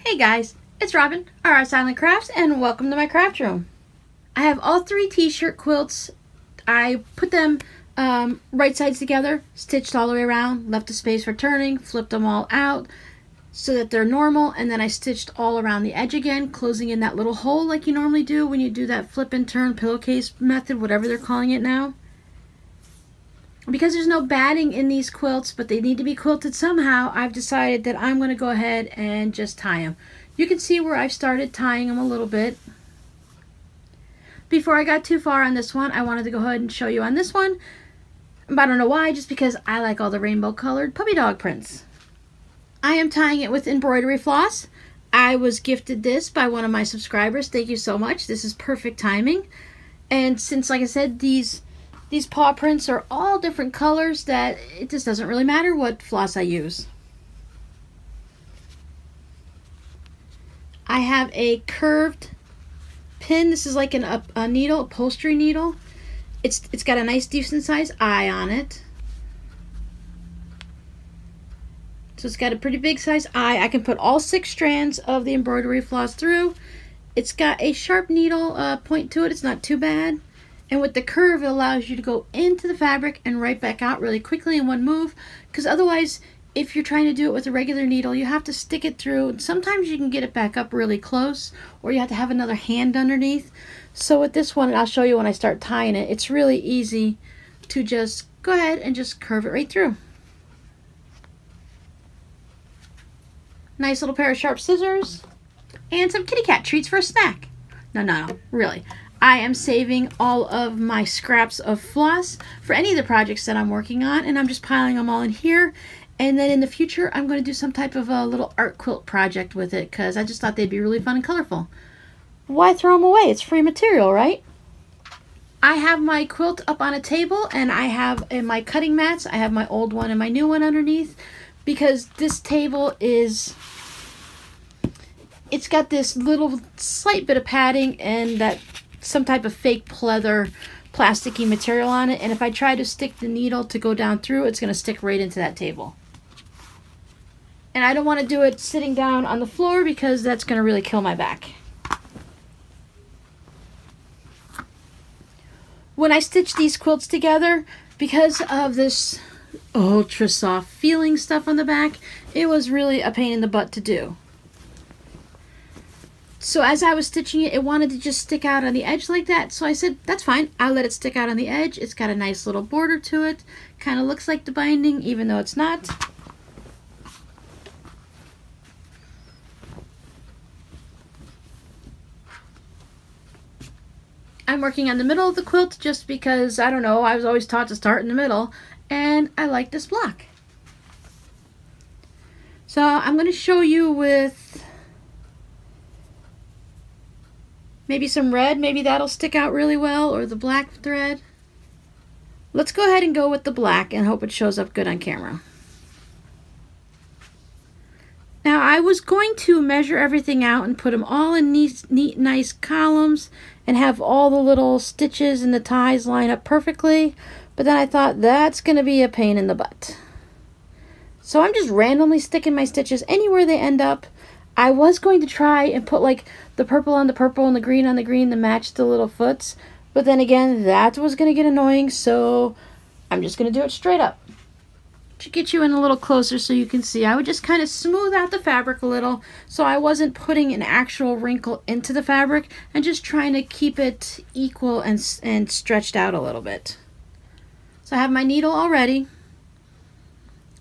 Hey guys, it's Robin, RsIslandCrafts, and welcome to my craft room. I have all three t-shirt quilts. I put them right sides together, stitched all the way around, left a space for turning, flipped them all out so that they're normal, and then I stitched all around the edge again, closing in that little hole like you normally do when you do that flip and turn pillowcase method, whatever they're calling it now. Because there's no batting in these quilts, but they need to be quilted somehow, I've decided that I'm going to go ahead and just tie them. You can see where I've started tying them a little bit. Before I got too far on this one, I wanted to go ahead and show you on this one. But I don't know why, just because I like all the rainbow colored puppy dog prints. I am tying it with embroidery floss. I was gifted this by one of my subscribers. Thank you so much. This is perfect timing. And since, like I said, these paw prints are all different colors, that it just doesn't really matter what floss I use. I have a curved pin. This is like a needle, upholstery needle. It's got a nice decent size eye on it. So it's got a pretty big size eye. I can put all 6 strands of the embroidery floss through. It's got a sharp needle point to it. It's not too bad. And with the curve, it allows you to go into the fabric and right back out really quickly in one move. Because otherwise, if you're trying to do it with a regular needle, you have to stick it through. And sometimes you can get it back up really close, or you have to have another hand underneath. So with this one, I'll show you when I start tying it, it's really easy to just go ahead and just curve it right through. Nice little pair of sharp scissors and some kitty cat treats for a snack. No, really. I am saving all of my scraps of floss for any of the projects that I'm working on, and I'm just piling them all in here. And then in the future, I'm going to do some type of a little art quilt project with it, because I just thought they'd be really fun and colorful. Why throw them away? It's free material, right? I have my quilt up on a table, and I have in my cutting mats, I have my old one and my new one underneath, because this table is... It's got this little slight bit of padding and that some type of fake pleather plasticky material on it, and if I try to stick the needle to go down through, it's going to stick right into that table. And I don't want to do it sitting down on the floor because that's going to really kill my back. When I stitch these quilts together, because of this ultra soft feeling stuff on the back, it was really a pain in the butt to do. So as I was stitching it, it wanted to just stick out on the edge like that. So I said, that's fine. I'll let it stick out on the edge. It's got a nice little border to it. Kind of looks like the binding, even though it's not. I'm working on the middle of the quilt just because, I don't know, I was always taught to start in the middle. And I like this block. So I'm going to show you with... maybe some red, maybe that'll stick out really well, or the black thread. Let's go ahead and go with the black and hope it shows up good on camera. Now I was going to measure everything out and put them all in neat, nice columns and have all the little stitches and the ties line up perfectly, but then I thought that's going to be a pain in the butt. So I'm just randomly sticking my stitches anywhere they end up. I was going to try and put like the purple on the purple and the green on the green to match the little foots, but then again that was going to get annoying, so I'm just going to do it straight up. To get you in a little closer so you can see, I would just kind of smooth out the fabric a little so I wasn't putting an actual wrinkle into the fabric, and just trying to keep it equal and stretched out a little bit. So I have my needle all ready.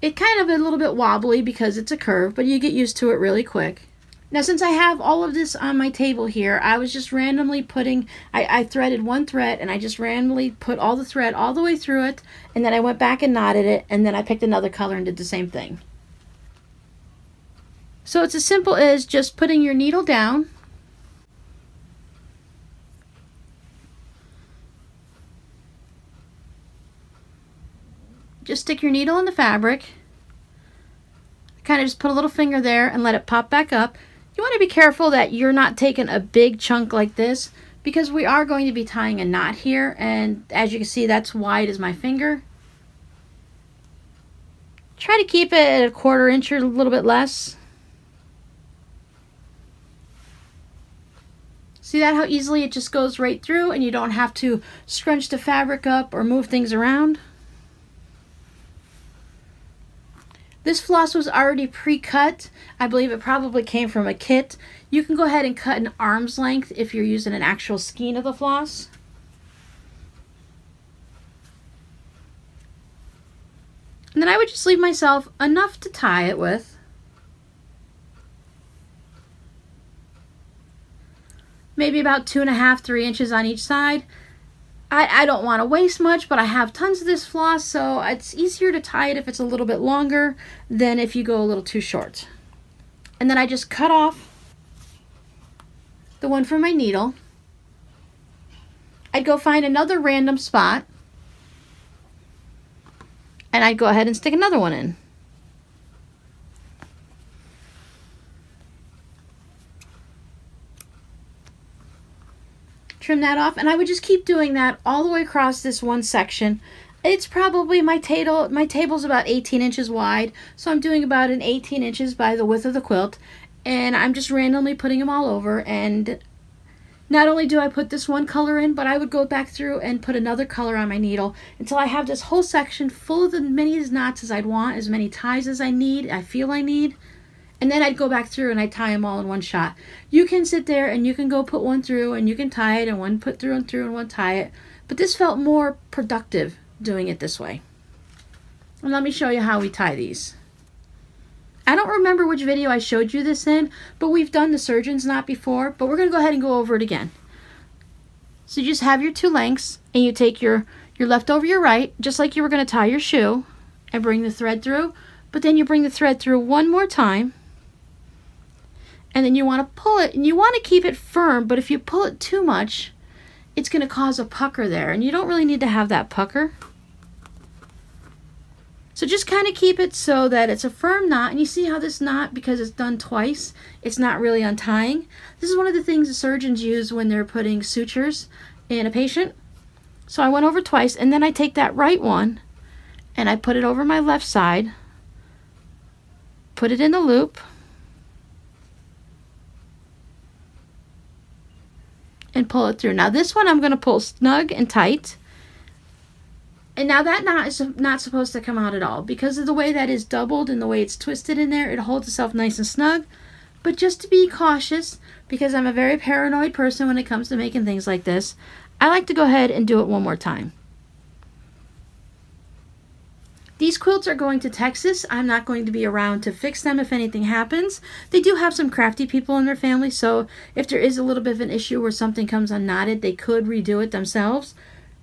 It kind of a little bit wobbly because it's a curve, but you get used to it really quick. Now since I have all of this on my table here, I was just randomly putting, I threaded one thread and I just randomly put all the thread all the way through it, and then I went back and knotted it, and then I picked another color and did the same thing. So it's as simple as just putting your needle down, just stick your needle in the fabric, kind of just put a little finger there and let it pop back up. You want to be careful that you're not taking a big chunk like this, because we are going to be tying a knot here, and as you can see, that's wide as my finger. Try to keep it at a 1/4 inch or a little bit less. See that how easily it just goes right through and you don't have to scrunch the fabric up or move things around? This floss was already pre-cut. I believe it probably came from a kit. You can go ahead and cut an arm's length if you're using an actual skein of the floss. And then I would just leave myself enough to tie it with. Maybe about 2.5, 3 inches on each side. I don't want to waste much, but I have tons of this floss, so it's easier to tie it if it's a little bit longer than if you go a little too short. And then I just cut off the one from my needle. I'd go find another random spot, and I'd go ahead and stick another one in. Trim that off, and I would just keep doing that all the way across this one section. It's probably, my table's about 18 inches wide, so I'm doing about an 18 inches by the width of the quilt, and I'm just randomly putting them all over. And not only do I put this one color in, but I would go back through and put another color on my needle until I have this whole section full of as many knots as I'd want, as many ties as I need, I feel I need. And then I'd go back through and I'd tie them all in one shot. You can sit there and you can go put one through and you can tie it, and one put through and one tie it. But this felt more productive doing it this way. And let me show you how we tie these. I don't remember which video I showed you this in, but we've done the surgeon's knot before, but we're going to go ahead and go over it again. So you just have your two lengths, and you take your left over your right, just like you were going to tie your shoe, and bring the thread through. But then you bring the thread through one more time, and then you want to pull it, and you want to keep it firm, but if you pull it too much, it's going to cause a pucker there, and you don't really need to have that pucker. So just kind of keep it so that it's a firm knot, and you see how this knot, because it's done twice, it's not really untying. This is one of the things the surgeons use when they're putting sutures in a patient. So I went over twice, and then I take that right one, and I put it over my left side, put it in the loop, and pull it through. Now this one I'm going to pull snug and tight. And now that knot is not supposed to come out at all. Because of the way that is doubled and the way it's twisted in there, it holds itself nice and snug. But just to be cautious, because I'm a very paranoid person when it comes to making things like this, I like to go ahead and do it one more time. These quilts are going to Texas. I'm not going to be around to fix them if anything happens. They do have some crafty people in their family, so if there is a little bit of an issue where something comes unknotted, they could redo it themselves.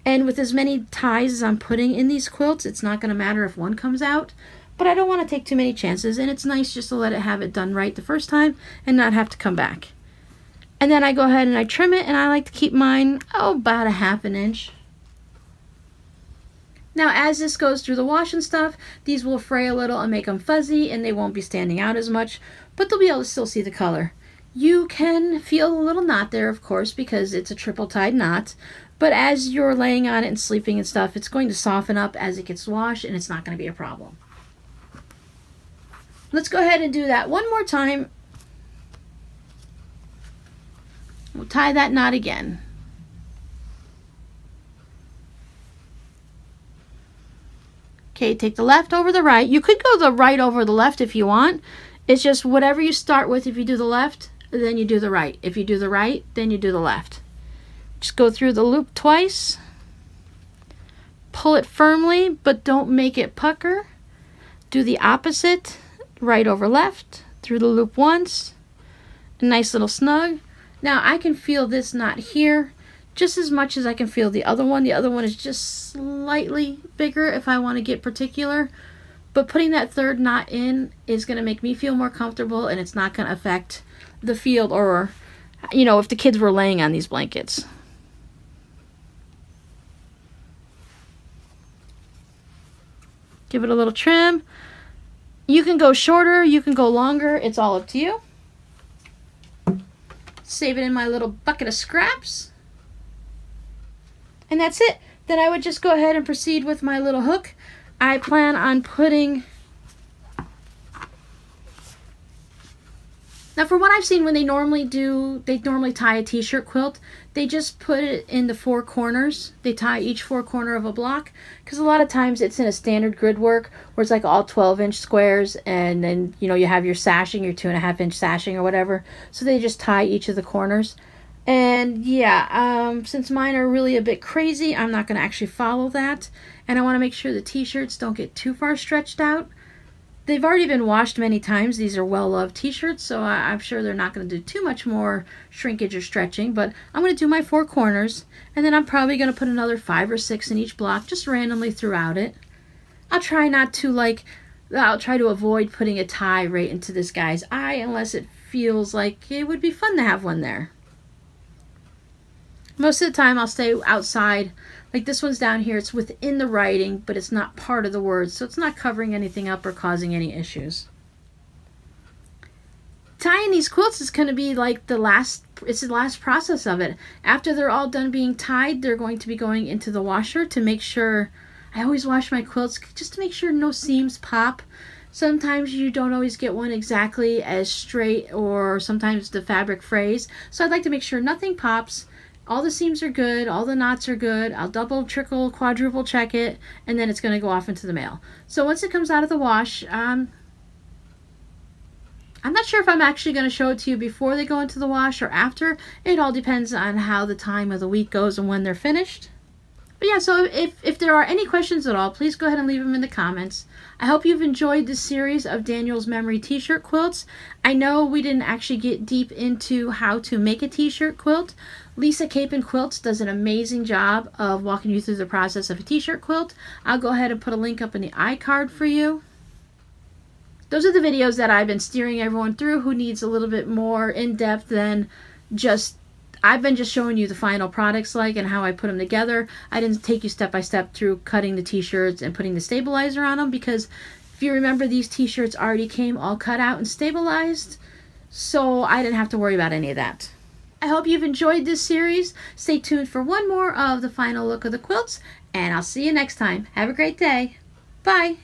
And with as many ties as I'm putting in these quilts, it's not going to matter if one comes out. But I don't want to take too many chances, and it's nice just to let it have it done right the first time and not have to come back. And then I go ahead and I trim it, and I like to keep mine, about 1/2 inch. Now as this goes through the wash and stuff, these will fray a little and make them fuzzy, and they won't be standing out as much, but they'll be able to still see the color. You can feel a little knot there, of course, because it's a triple tied knot, but as you're laying on it and sleeping and stuff, it's going to soften up as it gets washed, and it's not going to be a problem. Let's go ahead and do that one more time. We'll tie that knot again. Okay, take the left over the right. You could go the right over the left if you want. It's just whatever you start with. If you do the left, then you do the right. If you do the right, then you do the left. Just go through the loop twice. Pull it firmly, but don't make it pucker. Do the opposite, right over left, through the loop once. A nice little snug. Now I can feel this knot here just as much as I can feel the other one. The other one is just slightly bigger if I want to get particular. But putting that third knot in is going to make me feel more comfortable, and it's not going to affect the field or, you know, if the kids were laying on these blankets. Give it a little trim. You can go shorter, you can go longer. It's all up to you. Save it in my little bucket of scraps. And that's it. Then I would just go ahead and proceed with my little hook. I plan on putting Now for what I've seen when they normally tie a t-shirt quilt, they just put it in the four corners. They tie each four corner of a block, because a lot of times it's in a standard grid work where it's like all 12-inch squares, and then you have your sashing, your 2.5-inch sashing or whatever. So they just tie each of the corners. And yeah, since mine are really a bit crazy, I'm not going to actually follow that. And I want to make sure the t-shirts don't get too far stretched out. They've already been washed many times. These are well-loved t-shirts, so I'm sure they're not going to do too much more shrinkage or stretching. But I'm going to do my four corners, and then I'm probably going to put another 5 or 6 in each block, just randomly throughout it. I'll try to avoid putting a tie right into this guy's eye unless it feels like it would be fun to have one there. Most of the time I'll stay outside. Like this one's down here, it's within the writing, but it's not part of the words, so it's not covering anything up or causing any issues. Tying these quilts is going to be like the last process of it. After they're all done being tied, they're going to be going into the washer to make sure, I always wash my quilts just to make sure no seams pop. Sometimes you don't always get one exactly as straight, or sometimes the fabric frays. So I'd like to make sure nothing pops. All the seams are good, all the knots are good. I'll double, triple, quadruple check it, and then it's going to go off into the mail. So once it comes out of the wash, I'm not sure if I'm actually going to show it to you before they go into the wash or after. It all depends on how the time of the week goes and when they're finished. But yeah, so if there are any questions at all, please go ahead and leave them in the comments. I hope you've enjoyed this series of Daniel's Memory t-shirt quilts. I know we didn't actually get deep into how to make a t-shirt quilt. Lisa Cape and Quilts does an amazing job of walking you through the process of a t-shirt quilt. I'll go ahead and put a link up in the iCard for you. Those are the videos that I've been steering everyone through who needs a little bit more in-depth than just, I've been just showing you the final products and how I put them together. I didn't take you step by step through cutting the t-shirts and putting the stabilizer on them, because if you remember, these t-shirts already came all cut out and stabilized, so I didn't have to worry about any of that. I hope you've enjoyed this series. Stay tuned for one more of the final look of the quilts, and I'll see you next time. Have a great day. Bye.